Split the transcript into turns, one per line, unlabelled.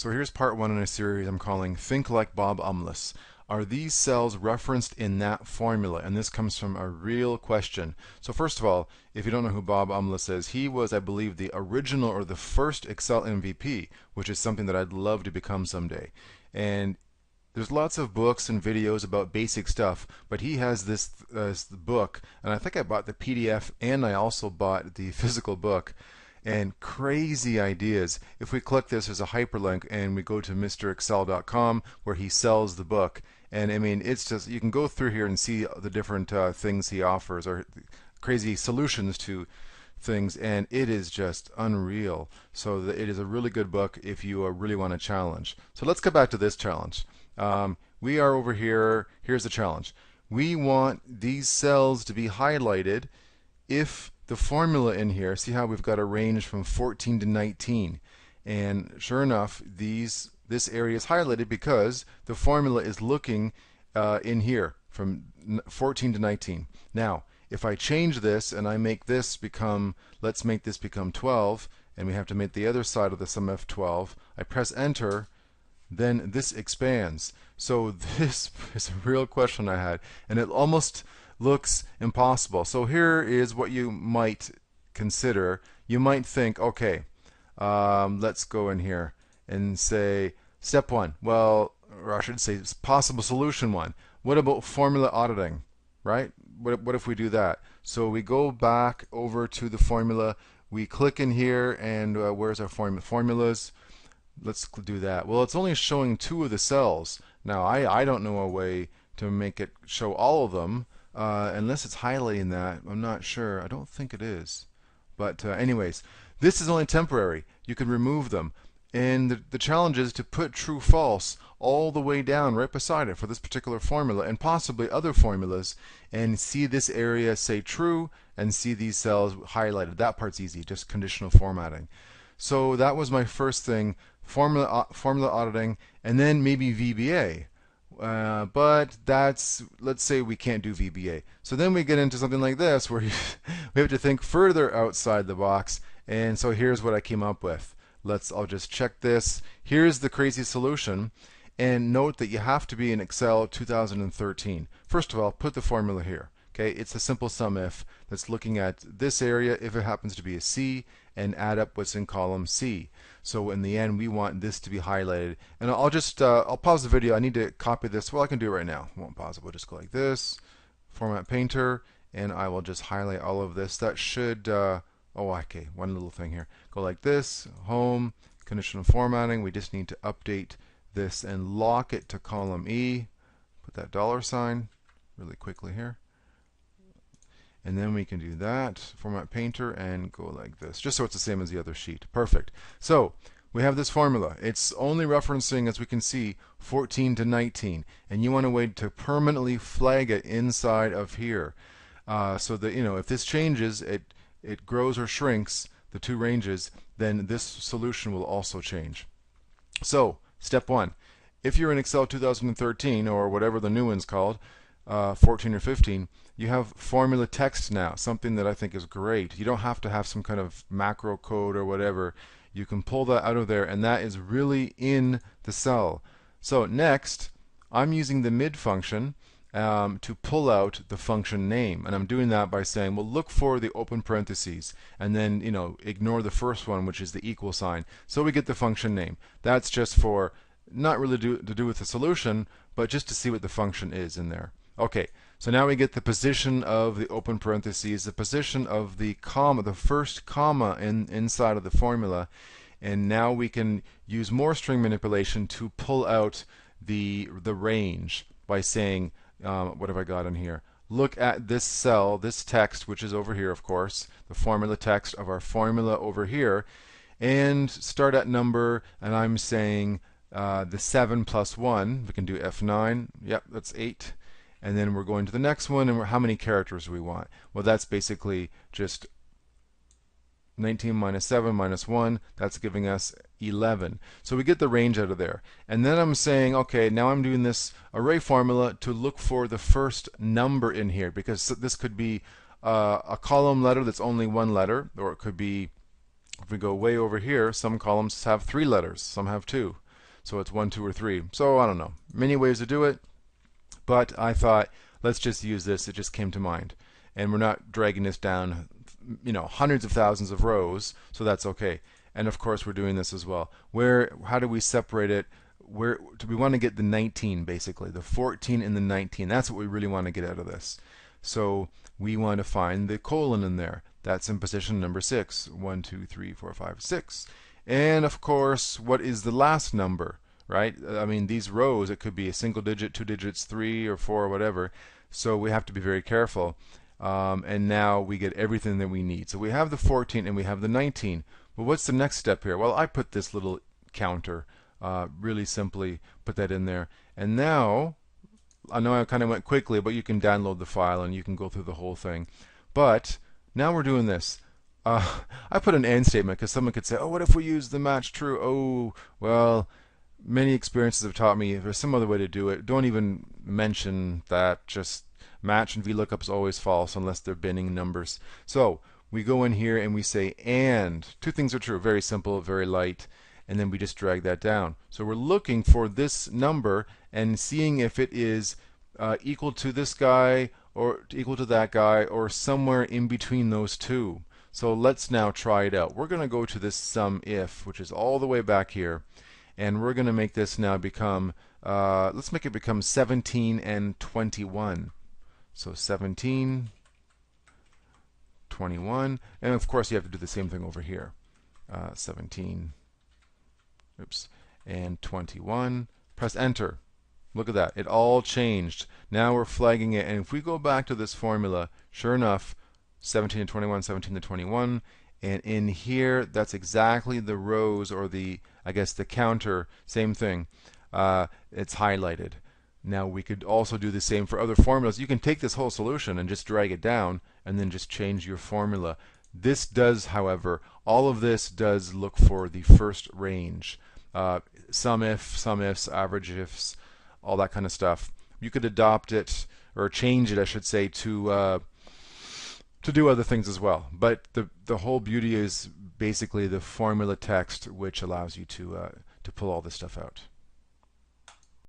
So here's part one in a series I'm calling Think Like Bob Umlas. Are these cells referenced in that formula? And this comes from a real question. So first of all, if you don't know who Bob Umlas is, he was, I believe, the original or the first Excel MVP, which is something that I'd love to become someday. And there's lots of books and videos about basic stuff, but he has this book, and I think I bought the PDF and I also bought the physical book, and crazy ideas. If we click this as a hyperlink and we go to mrexcel.com where he sells the book, and I mean, it's just, you can go through here and see the different things he offers or crazy solutions to things, and it is just unreal. So it is a really good book if you really want a challenge. So let's go back to this challenge. We are over here. Here's the challenge. We want these cells to be highlighted if the formula in here, see how we've got a range from 14 to 19, and sure enough, this area is highlighted because the formula is looking in here from 14 to 19. Now, if I change this and I make this become, let's make this become 12, and we have to make the other side of the SUMIF 12, I press enter, then this expands. So this is a real question I had, and it almost looks impossible. So here is what you might consider. You might think, okay, let's go in here and say step one. Well, or I should say possible solution one. What about formula auditing, right? What if we do that? So we go back over to the formula. We click in here, and where's our formulas? Let's do that. Well, it's only showing two of the cells. Now, I don't know a way to make it show all of them. Unless it's highlighting that, I'm not sure. I don't think it is. But anyways, this is only temporary. You can remove them. And the challenge is to put true false all the way down right beside it for this particular formula and possibly other formulas, and see this area say true and see these cells highlighted. That part's easy, just conditional formatting. So that was my first thing, formula auditing, and then maybe VBA. But that's, let's say we can't do VBA. So then we get into something like this where we have to think further outside the box. And so here's what I came up with. I'll just check this. Here's the crazy solution. And note that you have to be in Excel 2013. First of all, put the formula here. Okay, it's a simple SUMIF that's looking at this area if it happens to be a C, and add up what's in column C. So in the end, we want this to be highlighted. And I'll pause the video. I need to copy this. Well, I can do it right now. I won't pause it. We'll just go like this, Format Painter, and I will just highlight all of this. That should, oh, okay, one little thing here. Go like this, Home, Conditional Formatting. We just need to update this and lock it to column E. Put that $ really quickly here. And then we can do that, Format Painter, and go like this, just so it's the same as the other sheet. Perfect. So we have this formula. It's only referencing, as we can see, 14 to 19. And you want a way to permanently flag it inside of here. So that, if this changes, it grows or shrinks, the two ranges, then this solution will also change. So, step one. If you're in Excel 2013, or whatever the new one's called, 14 or 15, you have formula text now, something that I think is great. You don't have to have some kind of macro code or whatever. You can pull that out of there, and that is really in the cell. So next, I'm using the mid function to pull out the function name, and I'm doing that by saying, well, look for the open parentheses, and then ignore the first one, which is the equal sign. So we get the function name. That's just for not really to do with the solution, but just to see what the function is in there. Okay, so now we get the position of the open parentheses, the position of the comma, the first comma inside of the formula, and now we can use more string manipulation to pull out the range by saying, what have I got in here? Look at this cell, this text, which is over here, of course, the formula text of our formula over here, and start at number, and I'm saying the 7 plus 1. We can do F9. Yep, that's 8. And then we're going to the next one, and how many characters do we want? Well, that's basically just 19 minus 7 minus 1. That's giving us 11. So we get the range out of there. And then I'm saying, okay, now I'm doing this array formula to look for the first number in here, because this could be a column letter that's only one letter, or it could be, if we go way over here, some columns have 3 letters, some have 2. So it's 1, 2, or 3. So I don't know. Many ways to do it, but I thought let's just use this. It just came to mind. And we're not dragging this down, hundreds of thousands of rows, so that's okay. And of course we're doing this as well. How do we separate it? Where do we want to get the 19 basically? The 14 and the 19. That's what we really want to get out of this. So we want to find the colon in there. That's in position number 6. 1, 2, 3, 4, 5, 6. And of course, what is the last number, right? I mean, these rows, it could be a single digit, 2 digits, 3 or 4 or whatever. So we have to be very careful. And now we get everything that we need. So we have the 14 and we have the 19. Well, what's the next step here? Well, I put this little counter, really simply put that in there. And now, I know I kind of went quickly, but you can download the file and you can go through the whole thing. But now we're doing this. I put an AND statement because someone could say, oh, what if we use the match true? Oh, well, many experiences have taught me if there's some other way to do it, don't even mention that. Just match and VLOOKUP is always false unless they're binning numbers. So we go in here and we say AND. Two things are true. Very simple, very light. And then we just drag that down. So we're looking for this number and seeing if it is equal to this guy or equal to that guy or somewhere in between those two. So let's now try it out. We're going to go to this sum if, which is all the way back here, and we're going to make this now become, let's make it become 17 and 21. So 17, 21, and of course you have to do the same thing over here. 17, and 21. Press enter. Look at that. It all changed. Now we're flagging it, and if we go back to this formula, sure enough, 17 and 21, 17 to 21, and in here that's exactly the rows, or the, I guess, the counter, same thing. It's highlighted. Now we could also do the same for other formulas. You can take this whole solution and just drag it down and then just change your formula. This does, however, all of this does look for the first range. Sum if, sum ifs, average ifs, all that kind of stuff. You could adopt it, or change it, I should say, to do other things as well. But the whole beauty is basically the formula text, which allows you to pull all this stuff out.